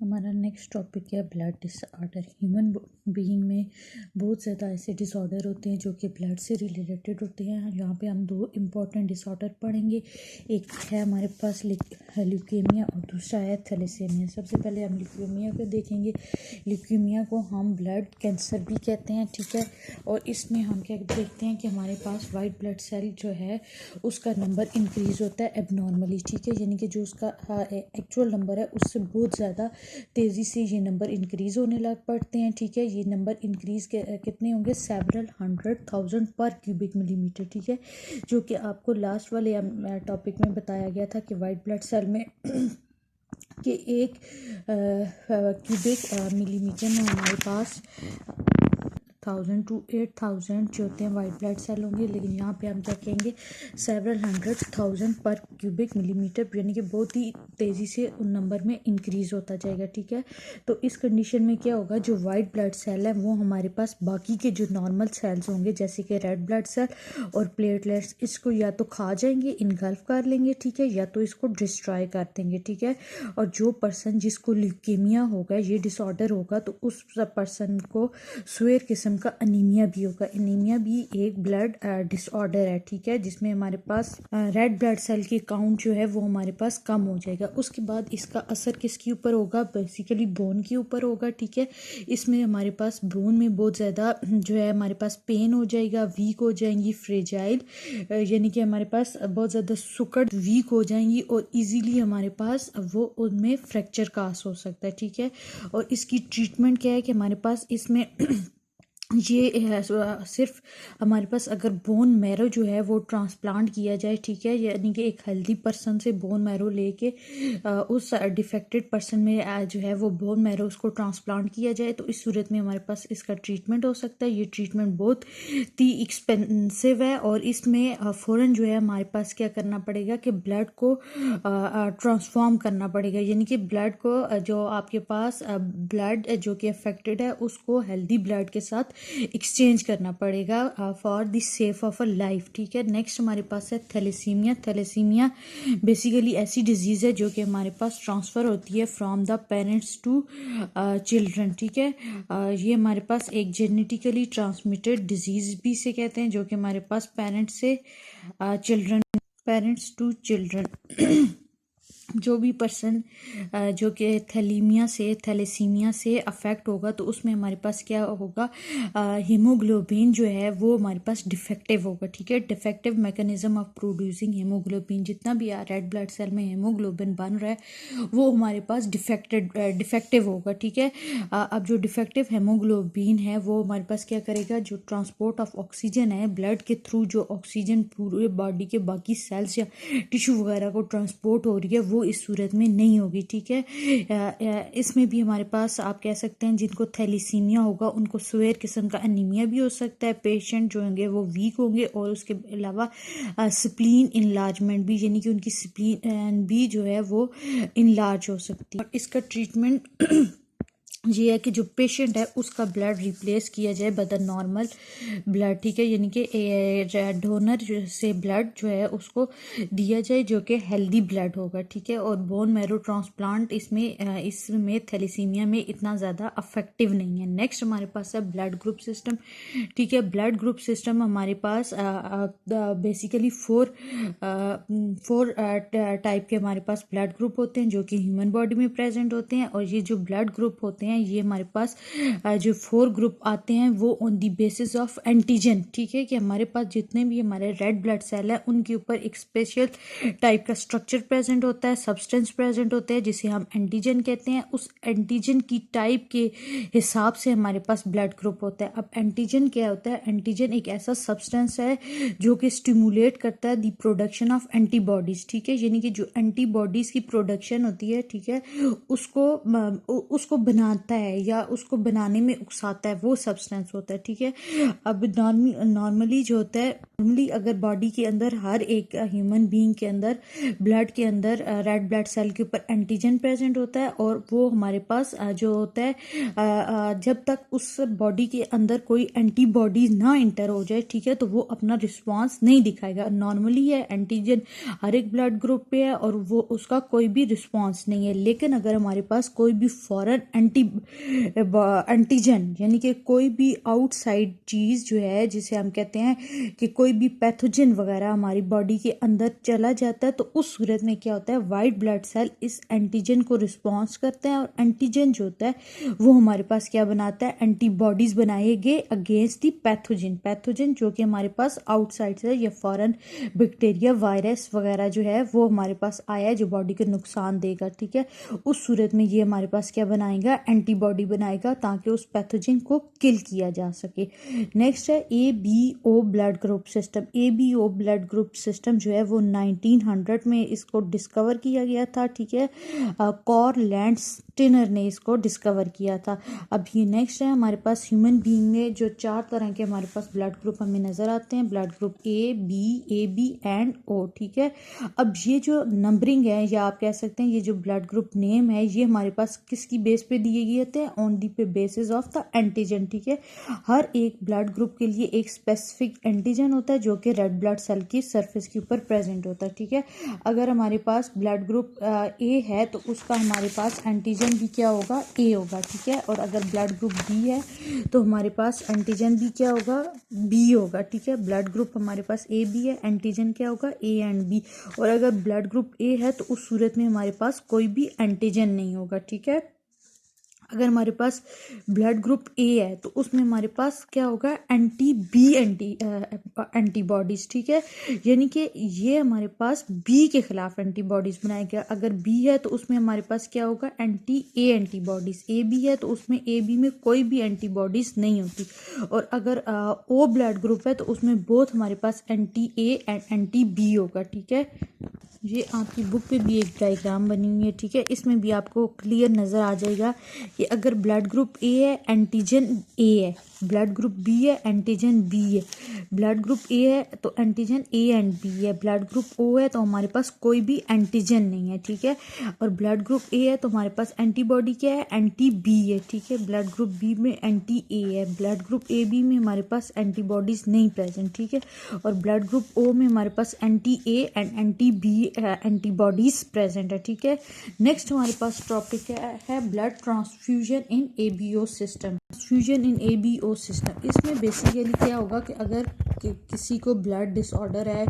हमारा next topic है blood disorder. Human being में बहुत ज़्यादा ऐसे डिसऑर्डर होते हैं जो कि ब्लड से रिलेटेड होते हैं। यहाँ पे हम दो इम्पॉर्टेंट डिसऑर्डर पढ़ेंगे। एक है हमारे पास ल्यूकेमिया और दूसरा है थैलेसीमिया। सबसे पहले हम ल्यूकेमिया को देखेंगे। ल्यूकेमिया को हम ब्लड कैंसर भी कहते हैं, ठीक है। और इसमें हम क्या देखते हैं कि हमारे पास वाइट ब्लड सेल जो है उसका नंबर इंक्रीज़ होता है एबनॉर्मली, ठीक है। यानी कि जो उसका एक्चुअल नंबर है उससे बहुत ज़्यादा तेज़ी से ये नंबर इंक्रीज़ होने लग पड़ते हैं, ठीक है। ये नंबर इंक्रीज़ कितने होंगे? सेवरल 100,000 पर क्यूबिक मिलीमीटर, ठीक है। जो कि आपको लास्ट वाले टॉपिक में बताया गया था कि वाइट ब्लड सेल में कि एक क्यूबिक मिलीमीटर में हमारे पास 1000 to 8000 जो होते हैं वाइट ब्लड सेल होंगे। लेकिन यहाँ पे हम क्या कहेंगे? सेवरल 100,000 पर क्यूबिक मिलीमीटर, यानी कि बहुत ही तेज़ी से उन नंबर में इंक्रीज़ होता जाएगा, ठीक है। तो इस कंडीशन में क्या होगा? जो वाइट ब्लड सेल है वो हमारे पास बाकी के जो नॉर्मल सेल्स होंगे जैसे कि रेड ब्लड सेल और प्लेटलेट्स, इसको या तो खा जाएंगे, इनगल्फ कर लेंगे, ठीक है, या तो इसको डिस्ट्रॉय कर देंगे, ठीक है। और जो पर्सन जिसको ल्यूकेमिया होगा, ये डिसऑर्डर होगा, तो उस पर्सन को स्वेर किस्म का अनीमिया भी होगा। अनीमिया भी एक ब्लड डिसऑर्डर है, ठीक है, जिसमें हमारे पास रेड ब्लड सेल की काउंट जो है वो हमारे पास कम हो जाएगा। उसके बाद इसका असर किसके ऊपर होगा? बेसिकली बोन के ऊपर होगा, ठीक है। इसमें हमारे पास बोन में बहुत ज़्यादा जो है हमारे पास पेन हो जाएगा, वीक हो जाएंगी, फ्रेजाइल, यानी कि हमारे पास बहुत ज़्यादा सुकड़ वीक हो जाएंगी और इजीली हमारे पास वो उनमें फ्रैक्चर कास हो सकता है, ठीक है। और इसकी ट्रीटमेंट क्या है कि हमारे पास इसमें ये सिर्फ हमारे पास अगर बोन मैरो जो है वो ट्रांसप्लांट किया जाए, ठीक है, यानी कि एक हेल्दी पर्सन से बोन मैरो लेके उस डिफेक्टेड पर्सन में जो है वो बोन मैरो उसको ट्रांसप्लांट किया जाए, तो इस सूरत में हमारे पास इसका ट्रीटमेंट हो सकता है। ये ट्रीटमेंट बहुत ही एक्सपेंसिव है और इसमें फ़ौरन जो है हमारे पास क्या करना पड़ेगा कि ब्लड को ट्रांसफॉर्म करना पड़ेगा, यानी कि ब्लड को जो आपके पास ब्लड जो कि अफेक्टेड है उसको हेल्दी ब्लड के साथ एक्सचेंज करना पड़ेगा for the safe of a life, ठीक है। नेक्स्ट हमारे पास है थैलेसीमिया। थैलेसीमिया बेसिकली ऐसी डिजीज़ है जो कि हमारे पास ट्रांसफ़र होती है from the parents to children, ठीक है। ये हमारे पास एक जेनेटिकली ट्रांसमिटेड डिजीज़ भी से कहते हैं, जो कि हमारे पास पेरेंट्स से चिल्ड्रन, पेरेंट्स टू चिल्ड्रन जो भी पर्सन जो कि थैलेसीमिया से अफेक्ट होगा तो उसमें हमारे पास क्या होगा? हीमोग्लोबिन जो है वो हमारे पास डिफेक्टिव होगा, ठीक है। Defective mechanism of producing haemoglobin, जितना भी रेड ब्लड सेल में हीमोग्लोबिन बन रहा है वो हमारे पास डिफेक्टिव होगा, ठीक है। अब जो डिफेक्टिव हीमोग्लोबिन है वो हमारे पास क्या करेगा? जो ट्रांसपोर्ट ऑफ ऑक्सीजन है ब्लड के थ्रू, जो ऑक्सीजन पूरे बॉडी के बाकी सेल्स या टिश्यू वगैरह को ट्रांसपोर्ट हो रही है वो इस सूरत में नहीं होगी, ठीक है। इसमें भी हमारे पास आप कह सकते हैं जिनको थैलेसीमिया होगा उनको स्वेर किस्म का अनीमिया भी हो सकता है। पेशेंट जो होंगे वो वीक होंगे और उसके अलावा स्प्लीन इनलार्जमेंट भी, यानी कि उनकी स्प्लीन भी जो है वो इनलार्ज हो सकती है। और इसका ट्रीटमेंट ये है कि जो पेशेंट है उसका ब्लड रिप्लेस किया जाए बाय द नॉर्मल ब्लड, ठीक है, यानी कि डोनर से ब्लड जो है उसको दिया जाए जो कि हेल्दी ब्लड होगा, ठीक है। और बोन मैरो ट्रांसप्लांट इसमें थैलेसीमिया में इतना ज़्यादा अफेक्टिव नहीं है। नेक्स्ट हमारे पास है ब्लड ग्रुप सिस्टम, ठीक है। ब्लड ग्रुप सिस्टम हमारे पास बेसिकली फोर टाइप के हमारे पास ब्लड ग्रुप होते हैं जो कि ह्यूमन बॉडी में प्रेजेंट होते हैं। और ये जो ब्लड ग्रुप होते हैं ये हमारे पास जो 4 ग्रुप आते हैं वो on the basis of antigen, ठीक है, कि हमारे पास जितने भी हमारे रेड ब्लड सेल है उनके ऊपर एक स्पेशल टाइप का स्ट्रक्चर प्रेजेंट होता है, सब्सटेंस प्रेजेंट होता है जिसे हम एंटीजन कहते हैं। उस एंटीजन की टाइप के हिसाब से हमारे पास ब्लड ग्रुप होता है। अब एंटीजन क्या होता है? एंटीजन एक ऐसा सब्सटेंस है जो कि स्टिमुलेट करता है द प्रोडक्शन ऑफ एंटीबॉडीज, ठीक है, यानी कि जो एंटीबॉडीज की प्रोडक्शन होती है, ठीक है, उसको बना बनाता है या उसको बनाने में उकसाता है वो सब्सटेंस होता है, ठीक है। अब नॉर्मली जो होता है, नॉर्मली अगर बॉडी के अंदर हर एक ह्यूमन बीइंग के अंदर ब्लड के अंदर रेड ब्लड सेल के ऊपर एंटीजन प्रेजेंट होता है, और वो हमारे पास जो होता है जब तक उस बॉडी के अंदर कोई एंटीबॉडीज ना इंटर हो जाए, ठीक है, तो वो अपना रिस्पॉन्स नहीं दिखाएगा। नॉर्मली है एंटीजन हर एक ब्लड ग्रुप पे है और वो उसका कोई भी रिस्पॉन्स नहीं है। लेकिन अगर हमारे पास कोई भी फॉरेन एंटीजन यानी कि कोई भी आउटसाइड चीज़ जो है, जिसे हम कहते हैं कि कोई भी पैथोजन वगैरह हमारी बॉडी के अंदर चला जाता है, तो उस सूरत में क्या होता है, वाइट ब्लड सेल इस एंटीजन को रिस्पॉन्स करते हैं, और एंटीजन जो होता है वो हमारे पास क्या बनाता है, एंटीबॉडीज बनाएंगे अगेंस्ट दी पैथोजन जो कि हमारे पास आउटसाइड से या फॉरेन बैक्टीरिया वायरस वगैरह जो है वो हमारे पास आया है जो बॉडी को नुकसान देगा, ठीक है। उस सूरत में ये हमारे पास क्या बनाएगा, एंटीबॉडी बनाएगा ताकि उस पैथोजन को किल किया जा सके। नेक्स्ट है ABO blood group system. ABO blood group system जो है वो 1900 में इसको डिस्कवर किया गया था, ठीक है। कॉर लैंडस्टेनर ने इसको डिस्कवर किया था। अब ये नेक्स्ट है हमारे पास ह्यूमन बीइंग में जो 4 तरह के हमारे पास ब्लड ग्रुप हमें नजर आते हैं, blood group A, B, AB and O, ठीक है। अब ये जो नंबरिंग है या आप कह सकते हैं ये जो ब्लड ग्रुप नेम है, ये हमारे पास किसकी बेस पे दिए गए थे, ऑन दी पे बेसिस ऑफ द एंटीजन, ठीक है। हर एक ब्लड ग्रुप के लिए एक स्पेसिफिक एंटीजन होता है जो कि रेड ब्लड सेल की सरफेस के ऊपर प्रेजेंट होता है, ठीक है। अगर हमारे पास ब्लड ग्रुप A है तो उसका हमारे पास एंटीजन भी क्या होगा, A होगा, ठीक है। और अगर ब्लड ग्रुप B है तो हमारे पास एंटीजन भी क्या होगा, B होगा, ठीक है। ब्लड ग्रुप हमारे पास AB है, एंटीजन क्या होगा, A एंड B। और अगर ब्लड ग्रुप A है तो उस सूरत में हमारे पास कोई भी एंटीजन नहीं होगा, ठीक है। अगर हमारे पास ब्लड ग्रुप A है तो उसमें हमारे पास क्या होगा, एंटीबॉडीज, ठीक है। यानी कि ये हमारे पास B के खिलाफ एंटीबॉडीज बनाएगा। अगर B है तो उसमें हमारे पास क्या होगा, A एंटीबॉडीज। AB है तो उसमें AB में कोई भी एंटीबॉडीज नहीं होती। और अगर O ब्लड ग्रुप है तो उसमें बोथ हमारे पास A एंड B होगा, ठीक है। ये आपकी बुक पे भी एक डायग्राम बनी हुई है, ठीक है। इसमें भी आपको क्लियर नज़र आ जाएगा कि अगर ब्लड ग्रुप A है, एंटीजन A है, ब्लड ग्रुप B है, एंटीजन B है, ब्लड ग्रुप A है तो एंटीजन A एंड B है, ब्लड ग्रुप O है तो हमारे पास कोई भी एंटीजन नहीं है, ठीक है। और ब्लड ग्रुप A है तो हमारे पास एंटीबॉडी क्या है, एंटी B है, ठीक है। ब्लड ग्रुप B में एंटी A है, ब्लड ग्रुप AB में हमारे पास एंटीबॉडीज नहीं प्रेजेंट, ठीक है। और ब्लड ग्रुप O में हमारे पास anti A and anti B antibodies present है, ठीक है। नेक्स्ट हमारे पास टॉपिक है blood transfusion in ABO system. Transfusion in ABO system, इसमें बेसिकली क्या होगा कि अगर किसी को ब्लड डिसऑर्डर है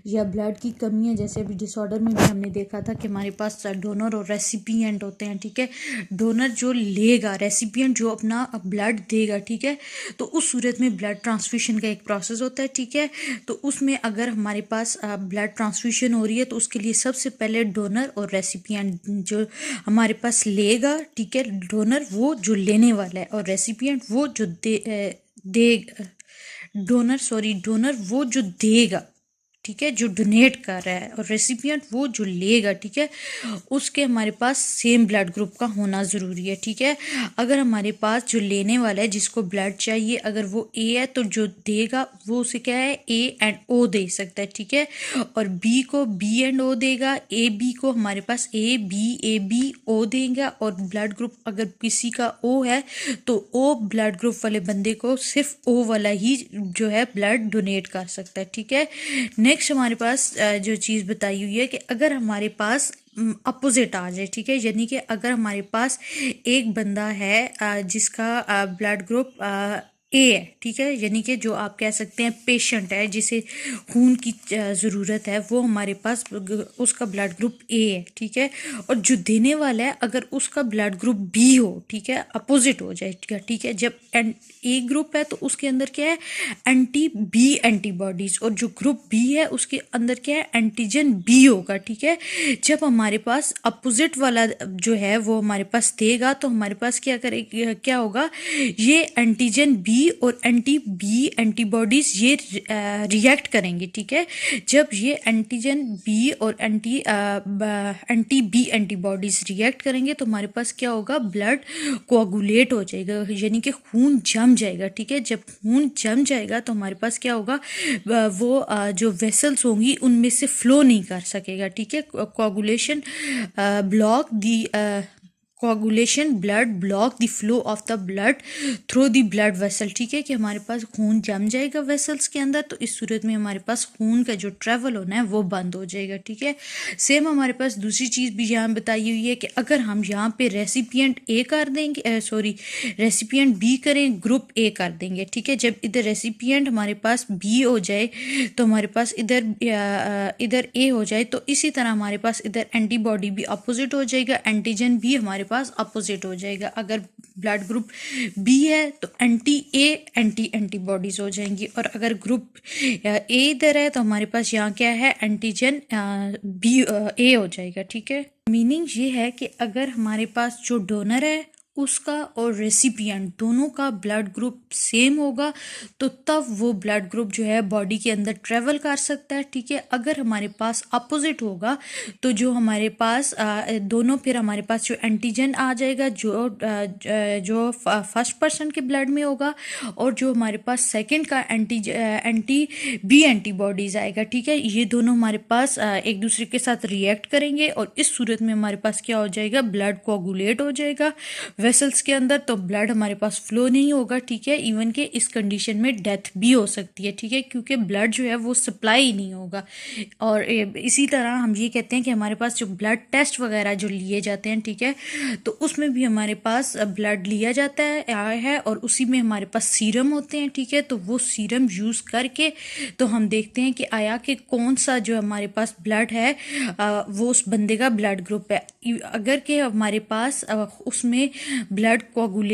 या ब्लड की कमी है, जैसे अभी डिसऑर्डर में भी हमने देखा था कि हमारे पास डोनर और रेसिपिएंट होते हैं, ठीक है। डोनर जो लेगा, रेसिपिएंट जो अपना ब्लड देगा, ठीक है। तो उस सूरत में ब्लड ट्रांसफ्यूजन का एक प्रोसेस होता है, ठीक है। तो उसमें अगर हमारे पास ब्लड ट्रांसफ्यूजन हो रही है तो उसके लिए सबसे पहले डोनर और रेसिपिएंट जो हमारे पास लेगा, ठीक है, डोनर वो जो लेने वाला है और रेसिपिएंट वो जो डोनर वो जो देगा, ठीक है, जो डोनेट कर रहा है, और रेसिपिएंट वो जो लेगा, ठीक है। उसके हमारे पास सेम ब्लड ग्रुप का होना ज़रूरी है, ठीक है। अगर हमारे पास जो लेने वाला है जिसको ब्लड चाहिए अगर वो A है तो जो देगा वो उसे क्या है, A एंड O दे सकता है, ठीक है। और B को B एंड O देगा, AB को हमारे पास AB देगा। और ब्लड ग्रुप अगर किसी का O है तो O ब्लड ग्रुप वाले बंदे को सिर्फ O वाला ही जो है ब्लड डोनेट कर सकता है, ठीक है। नेक्स्ट हमारे पास जो चीज़ बताई हुई है कि अगर हमारे पास अपोजिट आ जाए, ठीक है, यानी कि अगर हमारे पास एक बंदा है जिसका ब्लड ग्रुप A है, ठीक है, यानी कि जो आप कह सकते हैं पेशेंट है जिसे खून की ज़रूरत है, वो हमारे पास उसका ब्लड ग्रुप A है, ठीक है। और जो देने वाला है अगर उसका ब्लड ग्रुप B हो, ठीक है, अपोजिट हो जाए, ठीक है। जब A ग्रुप है तो उसके अंदर क्या है, एंटी B एंटीबॉडीज, और जो ग्रुप B है उसके अंदर क्या है, एंटीजन B होगा, ठीक है। जब हमारे पास अपोजिट वाला जो है वो हमारे पास देगा तो हमारे पास क्या होगा, ये एंटीजन B बी और एंटी बी एंटीबॉडीज ये रिएक्ट करेंगे, ठीक है। जब ये एंटीजन बी और एंटी बी एंटीबॉडीज रिएक्ट करेंगे तो हमारे पास क्या होगा, ब्लड कोआगुलेट हो जाएगा, यानी कि खून जम जाएगा, ठीक है। जब खून जम जाएगा तो हमारे पास क्या होगा, वो जो वेसल्स होंगी उनमें से फ्लो नहीं कर सकेगा, ठीक है। Coagulation block the coagulation blood block the flow of the blood through the blood vessel, ठीक है, कि हमारे पास खून जम जाएगा वेसल्स के अंदर, तो इस सूरत में हमारे पास खून का जो ट्रेवल होना है वो बंद हो जाएगा, ठीक है। सेम हमारे पास दूसरी चीज़ भी यहाँ बताई हुई है कि अगर हम यहाँ पे रेसिपिएंट ए कर देंगे, रेसिपिएंट बी करें, ग्रुप ए कर देंगे, ठीक है। जब इधर रेसिपिएंट हमारे पास बी हो जाए तो हमारे पास इधर ए हो जाए, तो इसी तरह हमारे पास इधर एंटीबॉडी भी अपोजिट हो जाएगा, एंटीजन भी हमारे पास अपोजिट हो जाएगा। अगर ब्लड ग्रुप बी है तो एंटी ए एंटीबॉडीज हो जाएंगी, और अगर ग्रुप ए इधर है तो हमारे पास यहाँ क्या है, एंटीजन बी ए हो जाएगा, ठीक है। मीनिंग ये है कि अगर हमारे पास जो डोनर है उसका और रेसिपिएंट दोनों का ब्लड ग्रुप सेम होगा तो तब वो ब्लड ग्रुप जो है बॉडी के अंदर ट्रेवल कर सकता है, ठीक है। अगर हमारे पास अपोजिट होगा तो जो हमारे पास दोनों, फिर हमारे पास जो एंटीजन आ जाएगा जो फर्स्ट पर्सन के ब्लड में होगा, और जो हमारे पास सेकंड का एंटी बी एंटीबॉडीज आएगा, ठीक है। ये दोनों हमारे पास एक दूसरे के साथ रिएक्ट करेंगे और इस सूरत में हमारे पास क्या हो जाएगा, ब्लड कोआगुलेट हो जाएगा वेसल्स के अंदर, तो ब्लड हमारे पास फ्लो नहीं होगा, ठीक है। इवन के इस कंडीशन में डेथ भी हो सकती है, ठीक है, क्योंकि ब्लड जो है वो सप्लाई नहीं होगा। और इसी तरह हम ये कहते हैं कि हमारे पास जो ब्लड टेस्ट वगैरह जो लिए जाते हैं, ठीक है, तो उसमें भी हमारे पास ब्लड लिया जाता है और उसी में हमारे पास सीरम होते हैं, ठीक है। तो वो सीरम यूज़ करके तो हम देखते हैं कि आया कि कौन सा जो हमारे पास ब्लड है वो उस बंदे का ब्लड ग्रुप है। अगर के हमारे पास उसमें ब्लड कोआगुलेट